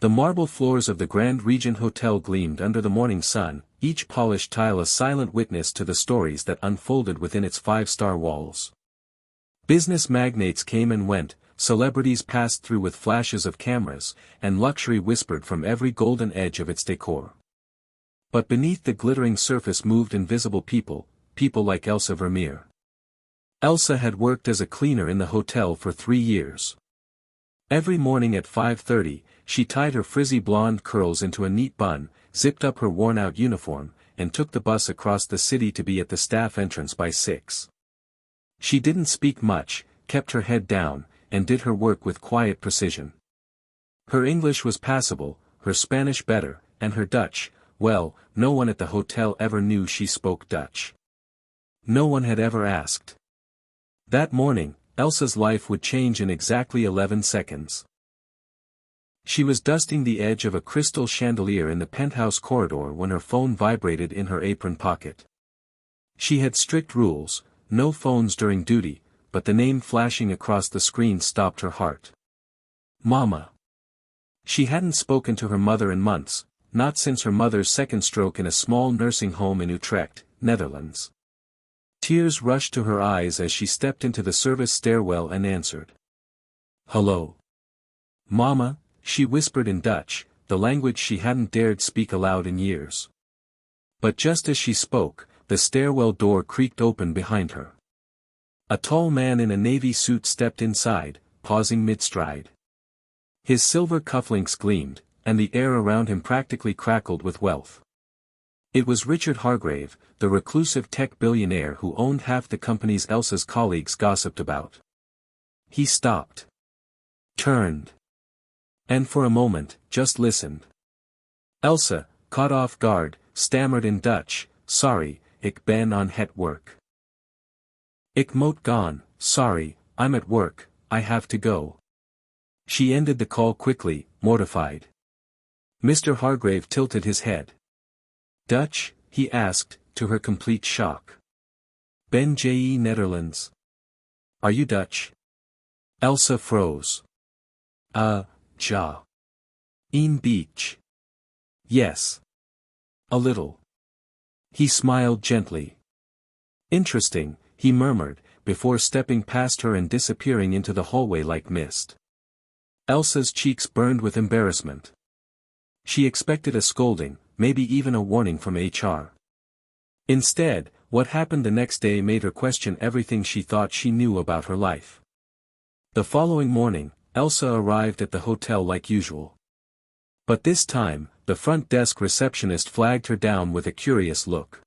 The marble floors of the Grand Regent Hotel gleamed under the morning sun, each polished tile a silent witness to the stories that unfolded within its five-star walls. Business magnates came and went, celebrities passed through with flashes of cameras, and luxury whispered from every golden edge of its decor. But beneath the glittering surface moved invisible people, people like Elsa Vermeer. Elsa had worked as a cleaner in the hotel for 3 years. Every morning at 5:30, she tied her frizzy blonde curls into a neat bun, zipped up her worn-out uniform, and took the bus across the city to be at the staff entrance by 6. She didn't speak much, kept her head down, and did her work with quiet precision. Her English was passable, her Spanish better, and her Dutch, well, no one at the hotel ever knew she spoke Dutch. No one had ever asked. That morning, Elsa's life would change in exactly 11 seconds. She was dusting the edge of a crystal chandelier in the penthouse corridor when her phone vibrated in her apron pocket. She had strict rules, no phones during duty, but the name flashing across the screen stopped her heart. Mama. She hadn't spoken to her mother in months, not since her mother's second stroke in a small nursing home in Utrecht, Netherlands. Tears rushed to her eyes as she stepped into the service stairwell and answered. Hello. Mama, she whispered in Dutch, the language she hadn't dared speak aloud in years. But just as she spoke, the stairwell door creaked open behind her. A tall man in a navy suit stepped inside, pausing mid-stride. His silver cufflinks gleamed, and the air around him practically crackled with wealth. It was Richard Hargrave, the reclusive tech billionaire who owned half the companies Elsa's colleagues gossiped about. He stopped. Turned. And for a moment, just listened. Elsa, caught off guard, stammered in Dutch, sorry, ik ben aan het werk. Ik moet gaan, sorry, I'm at work, I have to go. She ended the call quickly, mortified. Mr. Hargrave tilted his head. Dutch, he asked, to her complete shock. Ben je Netherlands? Are you Dutch? Elsa froze. Ja. Een beach. Yes. A little. He smiled gently. Interesting, he murmured, before stepping past her and disappearing into the hallway like mist. Elsa's cheeks burned with embarrassment. She expected a scolding, maybe even a warning from HR. Instead, what happened the next day made her question everything she thought she knew about her life. The following morning, Elsa arrived at the hotel like usual. But this time, the front desk receptionist flagged her down with a curious look.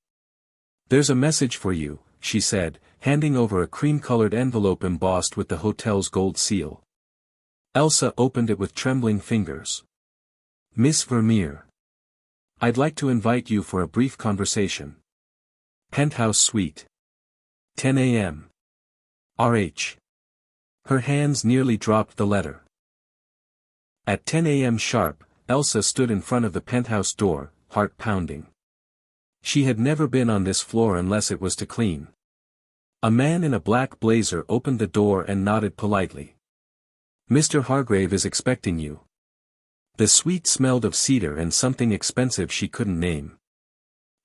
There's a message for you, she said, handing over a cream-colored envelope embossed with the hotel's gold seal. Elsa opened it with trembling fingers. Miss Vermeer. I'd like to invite you for a brief conversation. Penthouse Suite. 10 a.m. RH. Her hands nearly dropped the letter. At 10 a.m. sharp, Elsa stood in front of the penthouse door, heart pounding. She had never been on this floor unless it was to clean. A man in a black blazer opened the door and nodded politely. Mr. Hargrave is expecting you. The suite smelled of cedar and something expensive she couldn't name.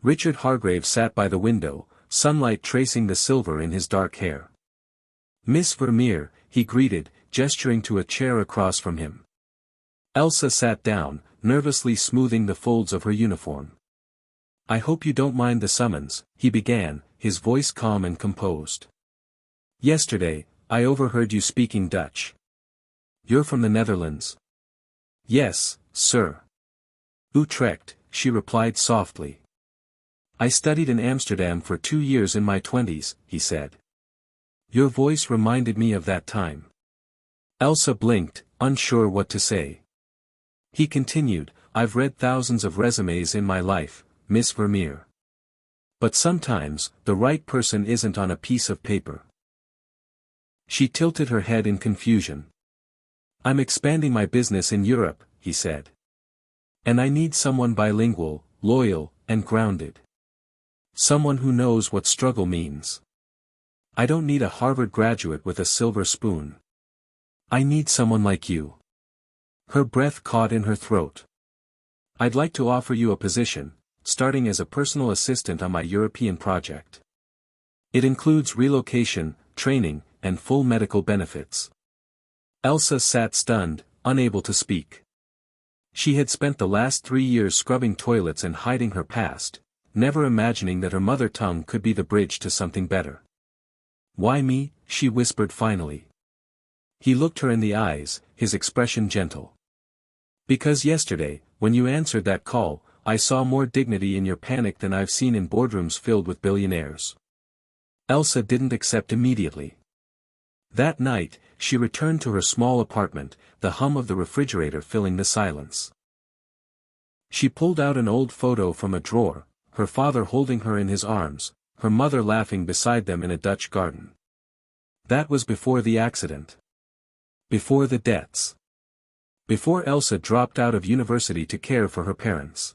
Richard Hargrave sat by the window, sunlight tracing the silver in his dark hair. Miss Vermeer, he greeted, gesturing to a chair across from him. Elsa sat down, nervously smoothing the folds of her uniform. I hope you don't mind the summons, he began, his voice calm and composed. Yesterday, I overheard you speaking Dutch. You're from the Netherlands? Yes, sir. Utrecht, she replied softly. I studied in Amsterdam for 2 years in my 20s, he said. Your voice reminded me of that time. Elsa blinked, unsure what to say. He continued, I've read thousands of resumes in my life, Miss Vermeer. But sometimes, the right person isn't on a piece of paper. She tilted her head in confusion. I'm expanding my business in Europe, he said. And I need someone bilingual, loyal, and grounded. Someone who knows what struggle means. I don't need a Harvard graduate with a silver spoon. I need someone like you. Her breath caught in her throat. "I'd like to offer you a position, starting as a personal assistant on my European project. It includes relocation, training, and full medical benefits." Elsa sat stunned, unable to speak. She had spent the last 3 years scrubbing toilets and hiding her past, never imagining that her mother tongue could be the bridge to something better. "Why me?" she whispered finally. He looked her in the eyes, his expression gentle. "Because yesterday, when you answered that call, I saw more dignity in your panic than I've seen in boardrooms filled with billionaires." Elsa didn't accept immediately. That night, she returned to her small apartment, the hum of the refrigerator filling the silence. She pulled out an old photo from a drawer, her father holding her in his arms, her mother laughing beside them in a Dutch garden. That was before the accident. Before the debts. Before Elsa dropped out of university to care for her parents.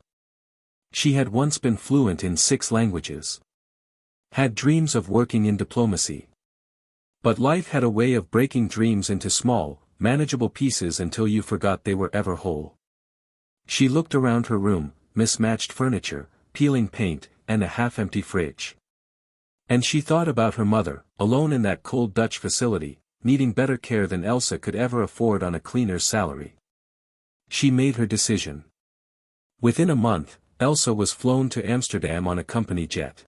She had once been fluent in 6 languages. Had dreams of working in diplomacy. But life had a way of breaking dreams into small, manageable pieces until you forgot they were ever whole. She looked around her room, mismatched furniture, peeling paint, and a half-empty fridge. And she thought about her mother, alone in that cold Dutch facility, needing better care than Elsa could ever afford on a cleaner's salary. She made her decision. Within a month, Elsa was flown to Amsterdam on a company jet.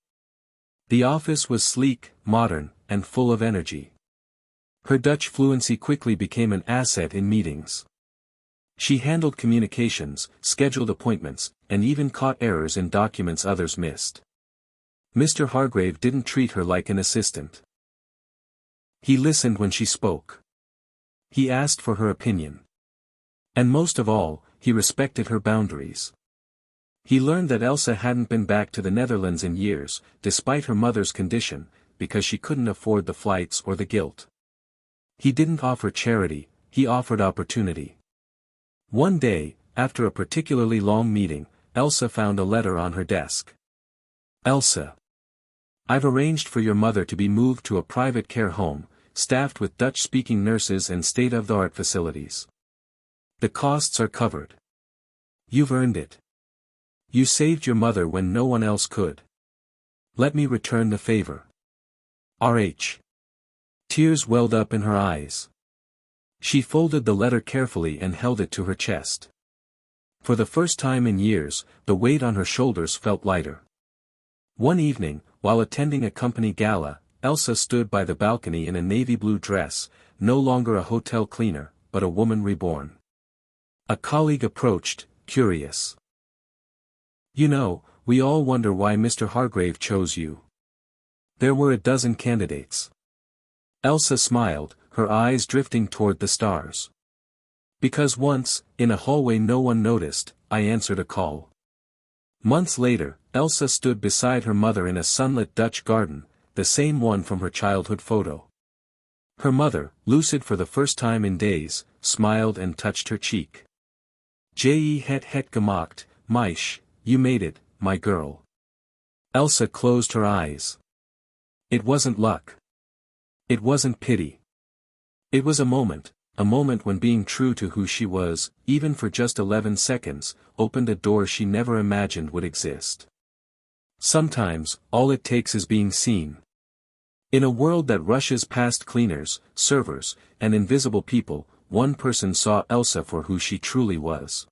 The office was sleek, modern, and full of energy. Her Dutch fluency quickly became an asset in meetings. She handled communications, scheduled appointments, and even caught errors in documents others missed. Mr. Hargrave didn't treat her like an assistant. He listened when she spoke. He asked for her opinion. And most of all, he respected her boundaries. He learned that Elsa hadn't been back to the Netherlands in years, despite her mother's condition, because she couldn't afford the flights or the guilt. He didn't offer charity, he offered opportunity. One day, after a particularly long meeting, Elsa found a letter on her desk. "Elsa. I've arranged for your mother to be moved to a private care home, staffed with Dutch-speaking nurses and state-of-the-art facilities. The costs are covered. You've earned it. You saved your mother when no one else could. Let me return the favor. R.H." Tears welled up in her eyes. She folded the letter carefully and held it to her chest. For the first time in years, the weight on her shoulders felt lighter. One evening, while attending a company gala, Elsa stood by the balcony in a navy blue dress, no longer a hotel cleaner, but a woman reborn. A colleague approached, curious. "You know, we all wonder why Mr. Hargrave chose you." There were a dozen candidates. Elsa smiled, her eyes drifting toward the stars. "Because once, in a hallway no one noticed, I answered a call." Months later, Elsa stood beside her mother in a sunlit Dutch garden, the same one from her childhood photo. Her mother, lucid for the first time in days, smiled and touched her cheek. "Je het gemaakt, meisje, you made it, my girl." Elsa closed her eyes. It wasn't luck. It wasn't pity. It was a moment when being true to who she was, even for just 11 seconds, opened a door she never imagined would exist. Sometimes, all it takes is being seen. In a world that rushes past cleaners, servers, and invisible people, one person saw Elsa for who she truly was.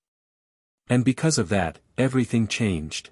And because of that, everything changed.